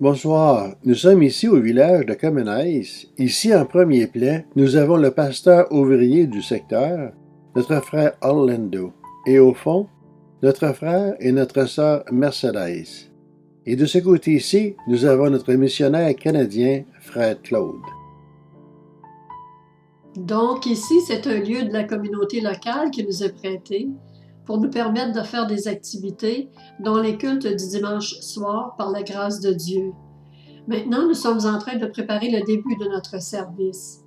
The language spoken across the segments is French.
Bonsoir, nous sommes ici au village de Comenaïs. Ici en premier plan, nous avons le pasteur ouvrier du secteur, notre frère Orlando, et au fond, notre frère et notre sœur Mercedes. Et de ce côté-ci, nous avons notre missionnaire canadien, frère Claude. Donc ici, c'est un lieu de la communauté locale qui nous est prêté pour nous permettre de faire des activités, dont les cultes du dimanche soir par la grâce de Dieu. Maintenant, nous sommes en train de préparer le début de notre service.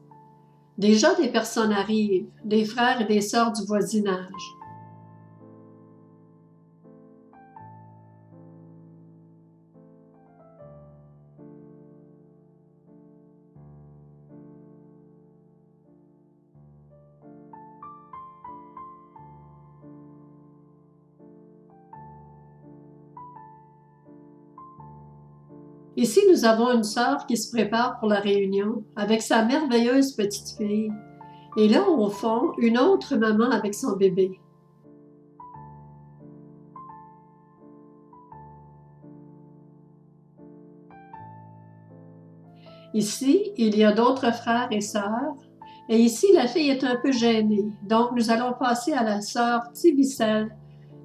Déjà, des personnes arrivent, des frères et des sœurs du voisinage. Ici, nous avons une sœur qui se prépare pour la réunion avec sa merveilleuse petite fille. Et là, au fond, une autre maman avec son bébé. Ici, il y a d'autres frères et sœurs. Et ici, la fille est un peu gênée. Donc, nous allons passer à la sœur Tibicel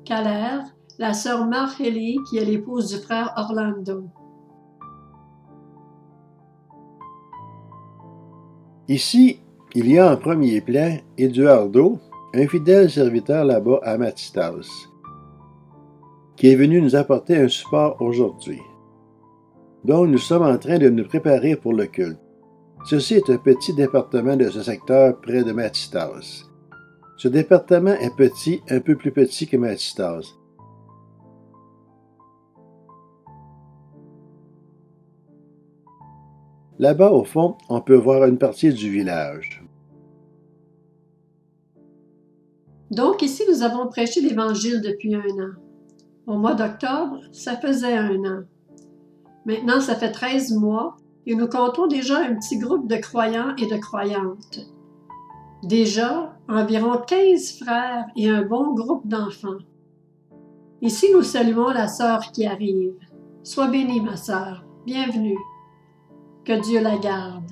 Caler, la sœur Marhélie, qui est l'épouse du frère Orlando. Ici, il y a en premier plan Eduardo, un fidèle serviteur là-bas à Matistas, qui est venu nous apporter un support aujourd'hui. Donc, nous sommes en train de nous préparer pour le culte. Ceci est un petit département de ce secteur près de Matistas. Ce département est petit, un peu plus petit que Matistas. Là-bas, au fond, on peut voir une partie du village. Donc ici, nous avons prêché l'Évangile depuis 1 an. Au mois d'octobre, ça faisait 1 an. Maintenant, ça fait 13 mois et nous comptons déjà un petit groupe de croyants et de croyantes. Déjà, environ 15 frères et un bon groupe d'enfants. Ici, nous saluons la sœur qui arrive. Sois bénie, ma sœur. Bienvenue. Que Dieu la garde.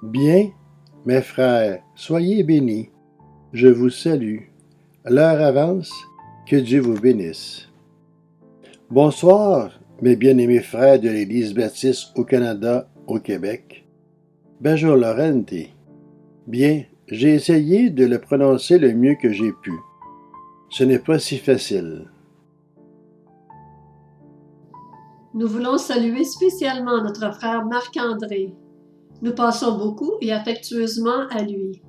Bien, mes frères, soyez bénis. Je vous salue. L'heure avance, que Dieu vous bénisse. Bonsoir, mes bien-aimés frères de l'Église baptiste au Canada, au Québec. Bonjour Laurenti. Bien, j'ai essayé de le prononcer le mieux que j'ai pu. Ce n'est pas si facile. Nous voulons saluer spécialement notre frère Marc-André. Nous pensons beaucoup et affectueusement à lui.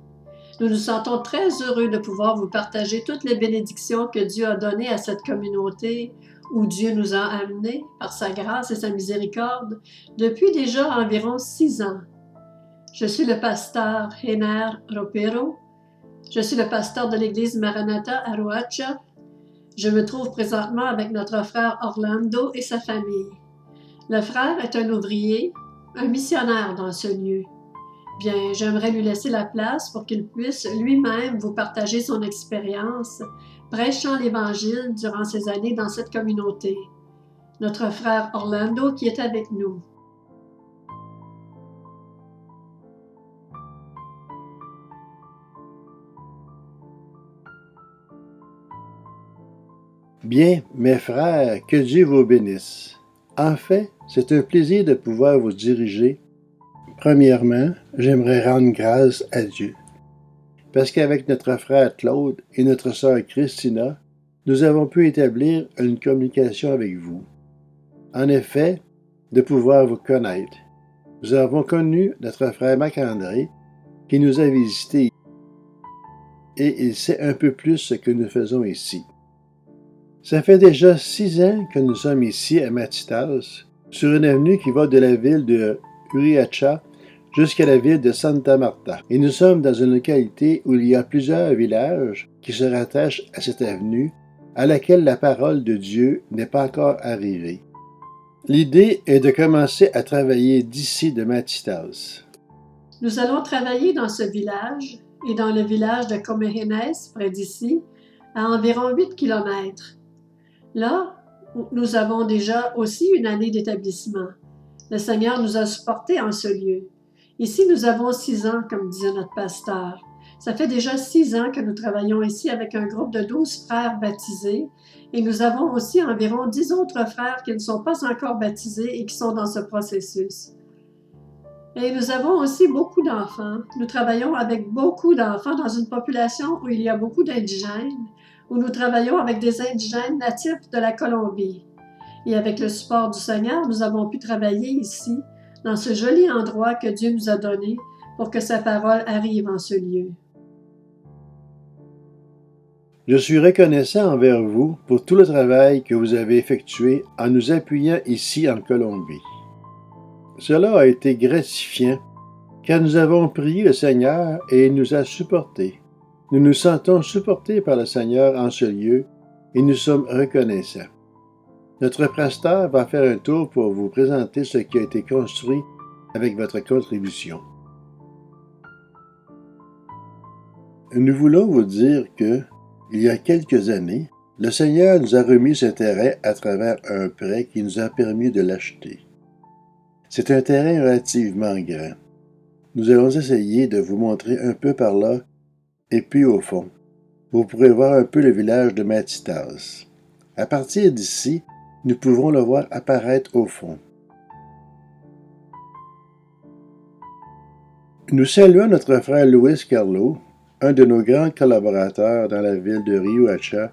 Nous nous sentons très heureux de pouvoir vous partager toutes les bénédictions que Dieu a données à cette communauté où Dieu nous a amenés par sa grâce et sa miséricorde depuis déjà environ 6 ans. Je suis le pasteur Hener Ropero. Je suis le pasteur de l'église Maranatha à Roacha. Je me trouve présentement avec notre frère Orlando et sa famille. Le frère est un ouvrier, un missionnaire dans ce lieu. Bien, j'aimerais lui laisser la place pour qu'il puisse lui-même vous partager son expérience, prêchant l'Évangile durant ses années dans cette communauté. Notre frère Orlando qui est avec nous. Bien, mes frères, que Dieu vous bénisse. En fait, c'est un plaisir de pouvoir vous diriger. Premièrement, j'aimerais rendre grâce à Dieu. Parce qu'avec notre frère Claude et notre sœur Christina, nous avons pu établir une communication avec vous. En effet, de pouvoir vous connaître. Nous avons connu notre frère Marc-André qui nous a visités et il sait un peu plus ce que nous faisons ici. Ça fait déjà 6 ans que nous sommes ici à Matistas, sur une avenue qui va de la ville de Uriacha jusqu'à la ville de Santa Marta. Et nous sommes dans une localité où il y a plusieurs villages qui se rattachent à cette avenue, à laquelle la parole de Dieu n'est pas encore arrivée. L'idée est de commencer à travailler d'ici de Matistas. Nous allons travailler dans ce village et dans le village de Comejénes, près d'ici, à environ 8 kilomètres. Là, nous avons déjà aussi une année d'établissement. Le Seigneur nous a supportés en ce lieu. Ici, nous avons 6 ans, comme disait notre pasteur. Ça fait déjà 6 ans que nous travaillons ici avec un groupe de 12 frères baptisés et nous avons aussi environ 10 autres frères qui ne sont pas encore baptisés et qui sont dans ce processus. Et nous avons aussi beaucoup d'enfants. Nous travaillons avec beaucoup d'enfants dans une population où il y a beaucoup d'indigènes, où nous travaillons avec des indigènes natifs de la Colombie. Et avec le support du Seigneur, nous avons pu travailler ici, dans ce joli endroit que Dieu nous a donné pour que sa parole arrive en ce lieu. Je suis reconnaissant envers vous pour tout le travail que vous avez effectué en nous appuyant ici en Colombie. Cela a été gratifiant car nous avons prié le Seigneur et il nous a supportés. Nous nous sentons supportés par le Seigneur en ce lieu et nous sommes reconnaissants. Notre pasteur va faire un tour pour vous présenter ce qui a été construit avec votre contribution. Nous voulons vous dire que, il y a quelques années, le Seigneur nous a remis ce terrain à travers un prêt qui nous a permis de l'acheter. C'est un terrain relativement grand. Nous allons essayer de vous montrer un peu par là et puis au fond. Vous pourrez voir un peu le village de Matitas. À partir d'ici, nous pouvons le voir apparaître au fond. Nous saluons notre frère Luis Carlo, un de nos grands collaborateurs dans la ville de Riohacha,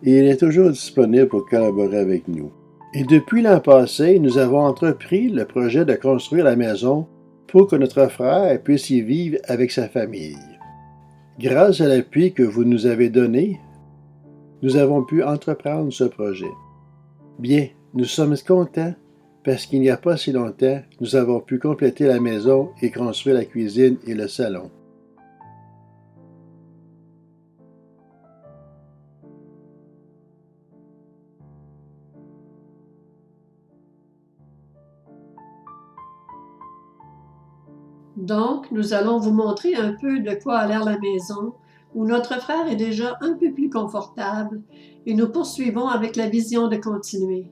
et il est toujours disponible pour collaborer avec nous. Et depuis l'an passé, nous avons entrepris le projet de construire la maison pour que notre frère puisse y vivre avec sa famille. Grâce à l'appui que vous nous avez donné, nous avons pu entreprendre ce projet. Bien, nous sommes contents parce qu'il n'y a pas si longtemps, nous avons pu compléter la maison et construire la cuisine et le salon. Donc, nous allons vous montrer un peu de quoi a l'air la maison, où notre frère est déjà un peu plus confortable, et nous poursuivons avec la vision de continuer.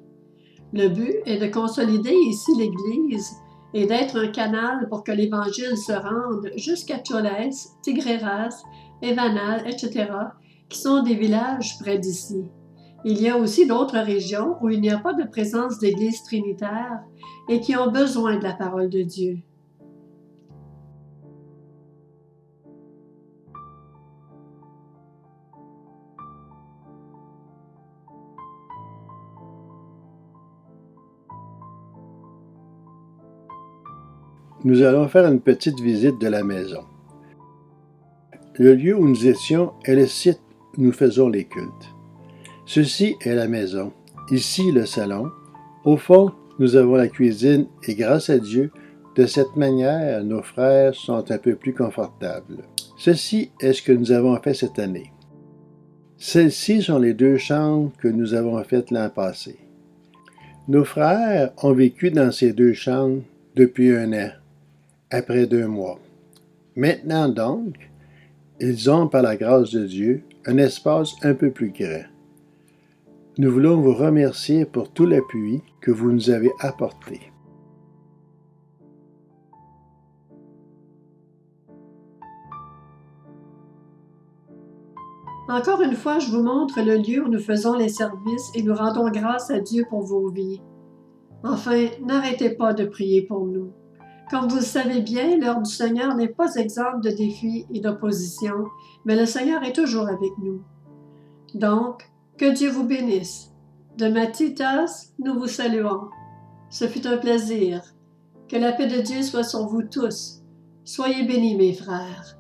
Le but est de consolider ici l'Église et d'être un canal pour que l'Évangile se rende jusqu'à Choles, Tigreras, Evanal, etc., qui sont des villages près d'ici. Il y a aussi d'autres régions où il n'y a pas de présence d'Église trinitaire et qui ont besoin de la parole de Dieu. Nous allons faire une petite visite de la maison. Le lieu où nous étions est le site où nous faisons les cultes. Ceci est la maison, ici le salon. Au fond, nous avons la cuisine et grâce à Dieu, de cette manière, nos frères sont un peu plus confortables. Ceci est ce que nous avons fait cette année. Celles-ci sont les 2 chambres que nous avons faites l'an passé. Nos frères ont vécu dans ces 2 chambres depuis 1 an, après 2 mois. Maintenant donc, ils ont, par la grâce de Dieu, un espace un peu plus grand. Nous voulons vous remercier pour tout l'appui que vous nous avez apporté. Encore une fois, je vous montre le lieu où nous faisons les services et nous rendons grâce à Dieu pour vos vies. Enfin, n'arrêtez pas de prier pour nous. Comme vous le savez bien, l'heure du Seigneur n'est pas exempte de défis et d'opposition, mais le Seigneur est toujours avec nous. Donc, que Dieu vous bénisse. De Matitas, nous vous saluons. Ce fut un plaisir. Que la paix de Dieu soit sur vous tous. Soyez bénis, mes frères.